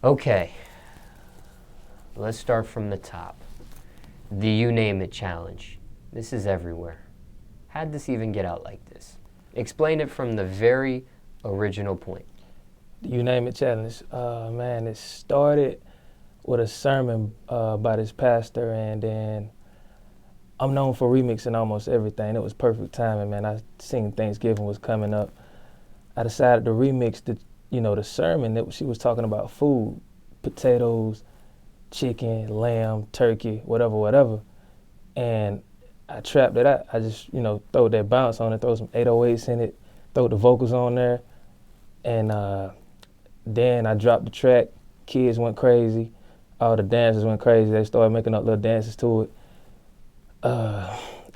Okay, let's start from the top. The You Name It challenge. This is everywhere. How'd this even get out like this? Explain it from the very original point. The You Name It challenge. Man, it started with a sermon by this pastor, and then I'm known for remixing almost everything. It was perfect timing, man. I seen Thanksgiving was coming up. I decided to remix the sermon that she was talking about food, potatoes, chicken, lamb, turkey, whatever. And I trapped it out. I just, throw that bounce on it, throw some 808s in it, throw the vocals on there. And then I dropped the track. Kids went crazy. All the dancers went crazy. They started making up little dances to it.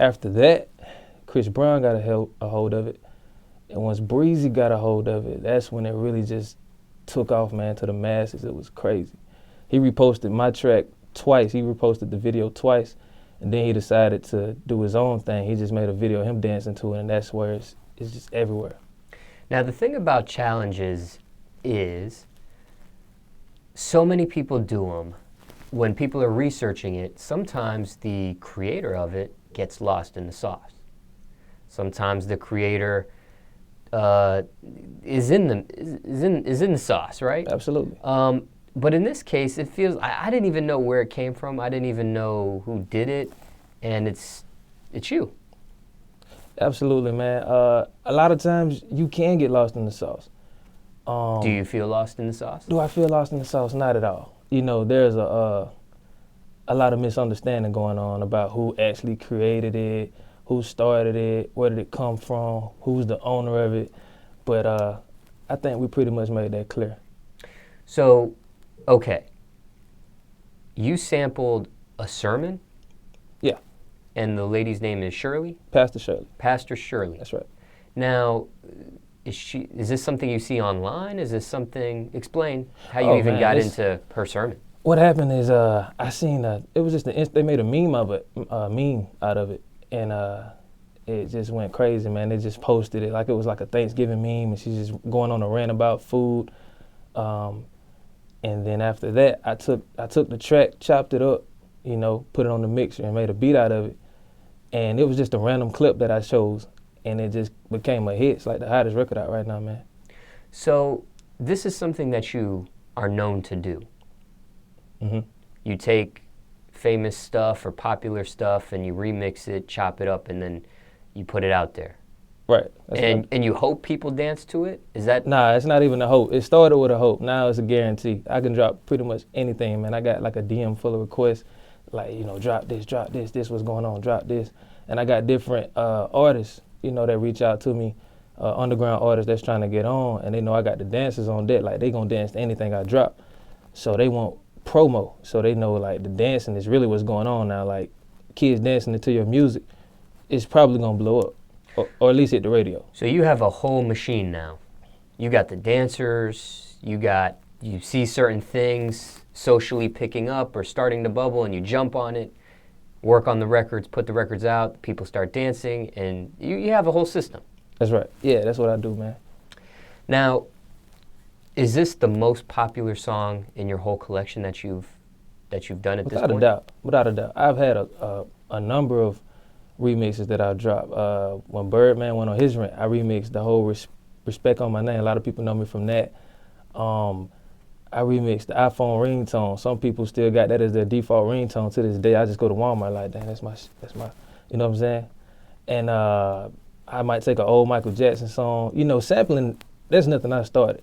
After that, Chris Brown got a hold of it. And once Breezy got a hold of it, that's when it really just took off, man, to the masses. It was crazy. He reposted my track twice. He reposted the video twice. And then he decided to do his own thing. He just made a video of him dancing to it, and that's where it's just everywhere. Now, the thing about challenges is so many people do them. When people are researching it, sometimes the creator of it gets lost in the sauce. Sometimes the creator is in the sauce, right? Absolutely. But in this case, it feels I didn't even know where it came from. I didn't even know who did it, and it's you. Absolutely, man. A lot of times you can get lost in the sauce. Do you feel lost in the sauce? Do I feel lost in the sauce? Not at all. There's a lot of misunderstanding going on about who actually created it, who started it, where did it come from, who's the owner of it. But I think we pretty much made that clear. So, okay. You sampled a sermon? Yeah. And the lady's name is Shirley? Pastor Shirley. Pastor Shirley. That's right. Now, is this something you see online? Is this something, explain how you even got into her sermon. What happened is I seen it was just they made a meme out of it, and it just went crazy, man. They just posted it like it was like a Thanksgiving meme, and she's just going on a rant about food. And then after that, I took the track, chopped it up, put it on the mixer and made a beat out of it. And it was just a random clip that I chose, and it just became a hit. It's like the hottest record out right now, man. So this is something that you are known to do. Mm-hmm. You take famous stuff or popular stuff and you remix it, chop it up, and then you put it out there. Right. And you hope people dance to it? Is that? Nah, it's not even a hope. It started with a hope. Now it's a guarantee. I can drop pretty much anything, man. I got like a DM full of requests, like, drop this what's going on, drop this. And I got different artists, that reach out to me, underground artists that's trying to get on, and they know I got the dancers on deck. Like, they gonna dance to anything I drop. So they want promo. So they know, like, the dancing is really what's going on now. Like, kids dancing to your music, it's probably gonna blow up. Or at least hit the radio. So you have a whole machine now. You got the dancers, you see certain things socially picking up or starting to bubble, and you jump on it, work on the records, put the records out, people start dancing, and you have a whole system. That's right. Yeah, that's what I do, man. Now, is this the most popular song in your whole collection that you've done at this point? Without a doubt. I've had a number of remixes that I dropped. When Birdman went on his rant, I remixed the whole Respect on My Name. A lot of people know me from that. I remixed the iPhone ringtone. Some people still got that as their default ringtone to this day. I just go to Walmart like, damn, that's my, you know what I'm saying? And I might take an old Michael Jackson song. Sampling, that's nothing I started.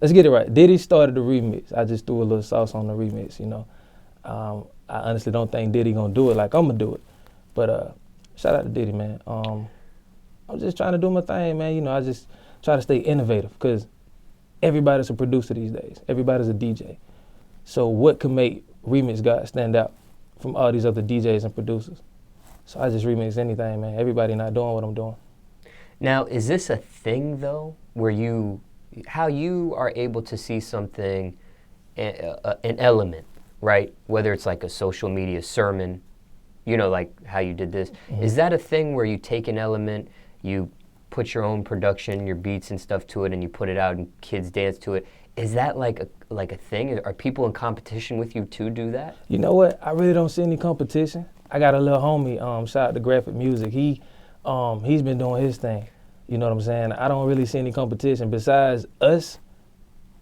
Let's get it right. Diddy started the remix. I just threw a little sauce on the remix, I honestly don't think Diddy gonna do it like I'm gonna do it. But shout out to Diddy, man. I'm just trying to do my thing, man. I just try to stay innovative because everybody's a producer these days. Everybody's a DJ. So what can make Remix God stand out from all these other DJs and producers? So I just remix anything, man. Everybody not doing what I'm doing. Now, is this a thing, though, where how you are able to see something, an element, right? Whether it's like a social media sermon, like how you did this. Mm-hmm. Is that a thing where you take an element, you put your own production, your beats and stuff to it, and you put it out and kids dance to it? Is that like a thing? Are people in competition with you to do that? You know what? I really don't see any competition. I got a little homie, shout out to Graphic Music. He's been doing his thing. You know what I'm saying? I don't really see any competition. Besides us,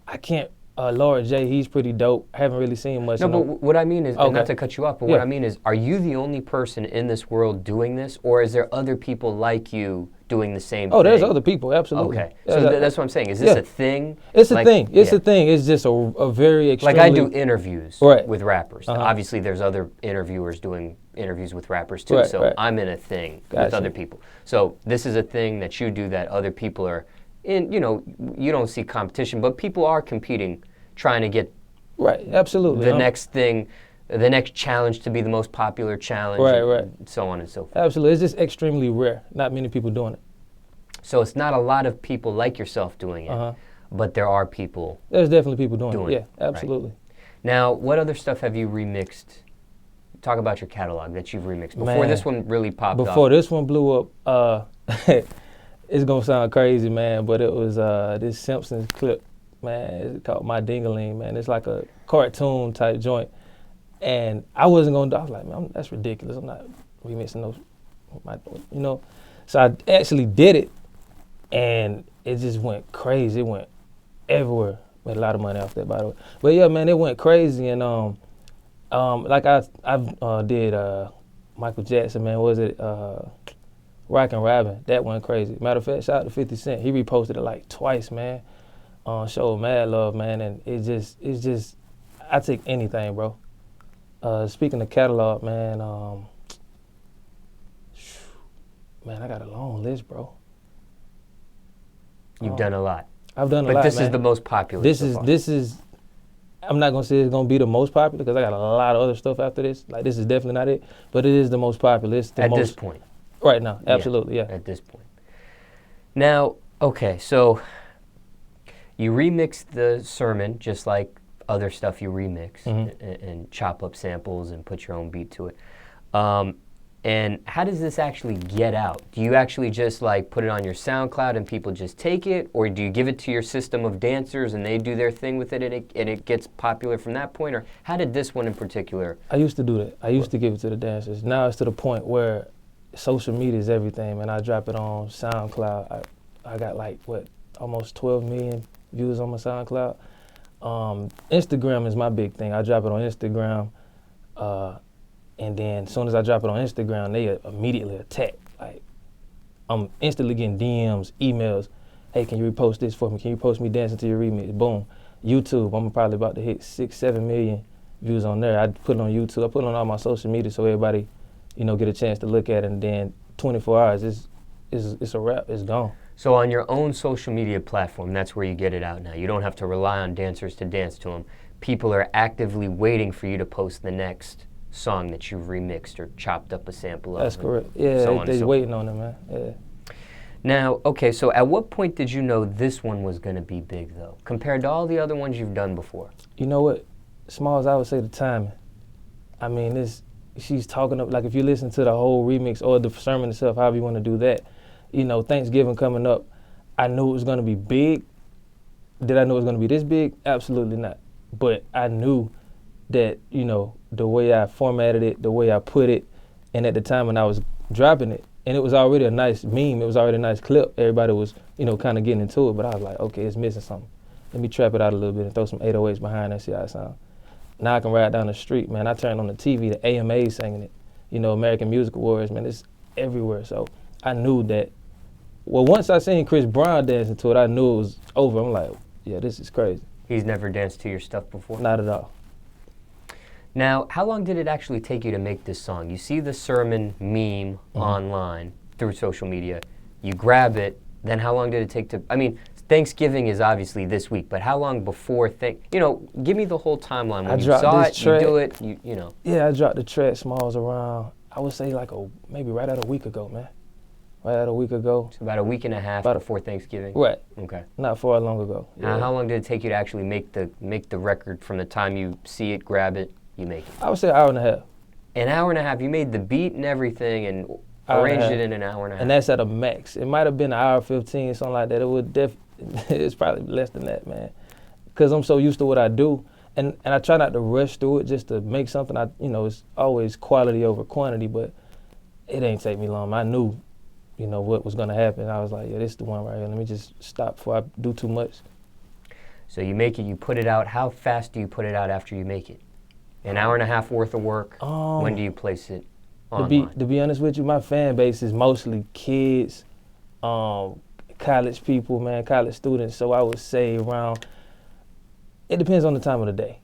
I can't, Laura J, he's pretty dope. I haven't really seen much. No, but what I mean is, and not to cut you off, but Yeah. what I mean is, are you the only person in this world doing this, or is there other people like you doing the same thing? Oh, there's other people, absolutely. Okay, so that's what I'm saying. Is this a thing? It's a thing. It's a thing. It's just a very extremely... Like I do interviews with rappers. Uh-huh. Obviously, there's other interviewers doing interviews with rappers too, so I'm in a thing with other people. So this is a thing that you do that other people are in, you know, you don't see competition, but people are competing, trying to get absolutely the next thing, the next challenge to be the most popular challenge, and so on and so forth. Absolutely. It's just extremely rare. Not many people doing it. So it's not a lot of people like yourself doing it, but there are people. There's definitely people doing it. Yeah, absolutely. Right. Now, what other stuff have you remixed? Talk about your catalog that you've remixed before this one really popped up. Before this one blew up, it's gonna sound crazy, man, but it was this Simpsons clip, man. It's called My Ding-a-ling, man. It's like a cartoon type joint, and I wasn't gonna do. I was like, man, that's ridiculous. I'm not remixing those, you know. So I actually did it, and it just went crazy. It went everywhere. Made a lot of money off that, by the way. But yeah, man, it went crazy, and like I did Michael Jackson, man. Was it Rockin' Robin? That went crazy. Matter of fact, shout out to 50 Cent. He reposted it like twice, man. Showed mad love, man, and it's just I take anything, bro. Speaking of catalog, man, man, I got a long list, bro. You've done a lot. I've done a lot, But this man. is the most popular. This is. I'm not gonna say it's gonna be the most popular because I got a lot of other stuff after this. Like this is definitely not it, but it is the most popular. It's the at most, this point. Right now, absolutely, yeah. At this point. Now, okay, so you remix the sermon just like other stuff you remix and chop up samples and put your own beat to it. And how does this actually get out? Do you actually just like put it on your SoundCloud and people just take it? Or do you give it to your system of dancers and they do their thing with it and it gets popular from that point? Or how did this one in particular? I used to do that. I used to give it to the dancers. Now it's to the point where social media is everything, man. I drop it on SoundCloud. I got like, almost 12 million views on my SoundCloud. Instagram is my big thing. I drop it on Instagram. And then as soon as I drop it on Instagram, they immediately attack. Like, I'm instantly getting DMs, emails. Hey, can you repost this for me? Can you post me dancing to your remix? Boom. YouTube, I'm probably about to hit 6-7 million views on there. I put it on YouTube. I put it on all my social media so everybody, get a chance to look at it. And then 24 hours, it's a wrap. It's gone. So on your own social media platform, that's where you get it out now. You don't have to rely on dancers to dance to them. People are actively waiting for you to post the next song that you've remixed or chopped up a sample of. That's correct. Yeah, they're waiting on it, man. Yeah. Now, okay, so at what point did you know this one was going to be big, though, compared to all the other ones you've done before? You know what? Smallz, I would say the timing. I mean, she's talking up, like if you listen to the whole remix or the sermon itself, however you want to do that, Thanksgiving coming up, I knew it was going to be big. Did I know it was going to be this big? Absolutely not. But I knew that, the way I formatted it, the way I put it, and at the time when I was dropping it, and it was already a nice meme, it was already a nice clip, everybody was, kind of getting into it, but I was like, okay, it's missing something. Let me trap it out a little bit and throw some 808s behind and see how it sounds. Now I can ride down the street, man. I turned on the TV, the AMA singing it, American Music Awards, man, it's everywhere. So I knew that, once I seen Chris Brown dancing to it, I knew it was over. I'm like, yeah, this is crazy. He's never danced to your stuff before? Not at all. Now, how long did it actually take you to make this song? You see the sermon meme online through social media. You grab it. Then how long did it take to, Thanksgiving is obviously this week, but how long before, give me the whole timeline. When you saw it, you do it, you know. Yeah, I dropped the track Smallz around, I would say maybe right at a week ago, man. Right at a week ago. So about a week and a half before Thanksgiving? Right. Okay. Not far long ago. Yeah. How long did it take you to actually make the record from the time you see it, grab it, you make it? I would say an hour and a half. An hour and a half. You made the beat and everything and arranged it in an hour and a half. And that's at a max. It might have been an hour 15, something like that. It would it's probably less than that, man. because I'm so used to what I do, and I try not to rush through it just to make something. It's always quality over quantity, but it ain't take me long. I knew, what was gonna happen. I was like, yeah, this is the one right here. Let me just stop before I do too much. So you make it, you put it out. How fast do you put it out after you make it? An hour and a half worth of work? When do you place it online? To be honest with you, my fan base is mostly kids, college people, man, college students. So I would say around, it depends on the time of the day.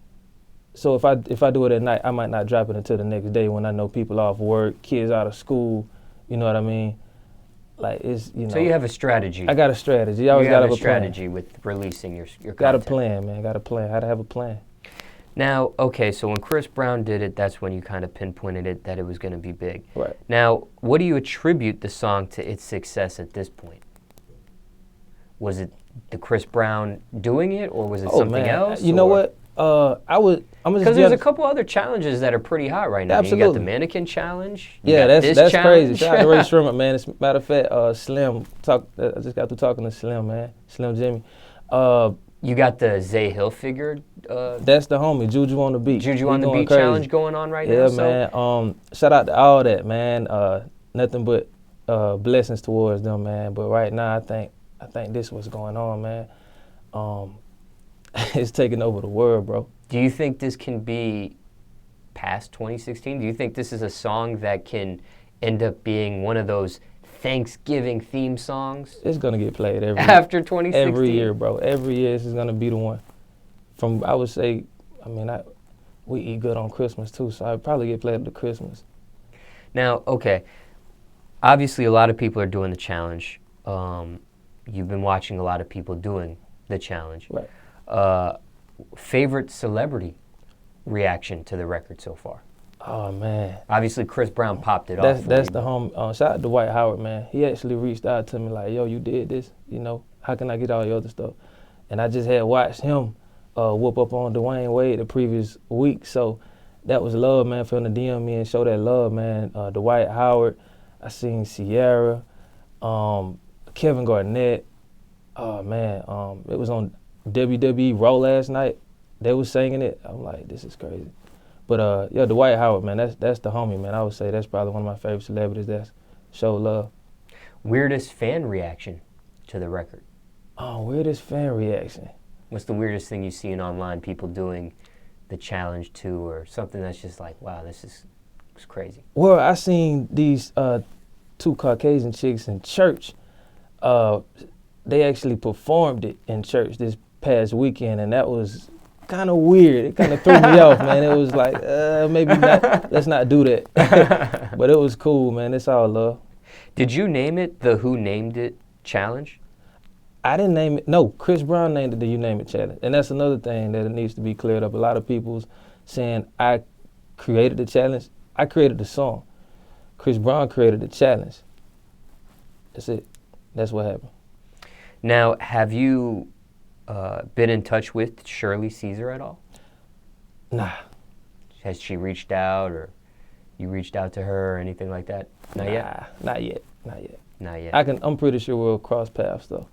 So if I do it at night, I might not drop it until the next day when I know people off work, kids out of school, you know what I mean? Like So you have a strategy. I got a strategy. You always got to have a strategy with releasing your content. Got a plan, man. Got a plan. How to have a plan. Now, okay, so when Chris Brown did it, that's when you kind of pinpointed it that it was going to be big. Right. Now, what do you attribute the song to its success at this point? Was it the Chris Brown doing it, or was it something else? You know what? Because there's a couple other challenges that are pretty hot right now. Absolutely. You got the mannequin challenge. That's crazy. Shout out to Ray challenge. Sherman, man. As a matter of fact, Slim, I just got through talking to Slim, man. Slim Jimmy. You got the Zay Hill figure. That's the homie, Juju on the Beat. Juju on the Beat challenge going on right now. Yeah, man. Shout out to all that, man. Nothing but blessings towards them, man. But right now, I think this what's going on, man. It's taking over the world, bro. Do you think this can be past 2016? Do you think this is a song that can end up being one of those Thanksgiving theme songs? It's gonna get played after 2016. Every year, bro. Every year, this is gonna be the one. I would say, we eat good on Christmas too, so I'd probably get played at Christmas. Now, okay, obviously a lot of people are doing the challenge. You've been watching a lot of people doing the challenge. Right. Favorite celebrity reaction to the record so far? Oh, man. Obviously, Chris Brown popped it off. That's the home. Shout out to Dwight Howard, man. He actually reached out to me like, yo, you did this, how can I get all your other stuff? And I just had watched him whoop up on Dwayne Wade the previous week. So that was love, man, for him to DM me and show that love, man. Dwight Howard, I seen Sierra, Kevin Garnett. Oh, man, it was on WWE Raw last night. They was singing it. I'm like, this is crazy. But Dwight Howard, man, that's the homie, man. I would say that's probably one of my favorite celebrities that's showed love. Weirdest fan reaction to the record? Oh, weirdest fan reaction. What's the weirdest thing you've seen online, people doing the challenge to, or something that's just like, wow, this is crazy? Well, I seen these two Caucasian chicks in church. They actually performed it in church this past weekend, and that was kind of weird. It kind of threw me off, man. It was like, maybe not, let's not do that. But it was cool, man. It's all love. Did you name it the Who Named It challenge? I didn't name it. No, Chris Brown named it the You Name It challenge. And that's another thing that it needs to be cleared up. A lot of people's saying I created the challenge. I created the song. Chris Brown created the challenge. That's it. That's what happened. Now, have you been in touch with Shirley Caesar at all? Nah. Has she reached out, or you reached out to her or anything like that? Not yet? Not yet. Not yet. Not yet. I'm pretty sure we'll cross paths though.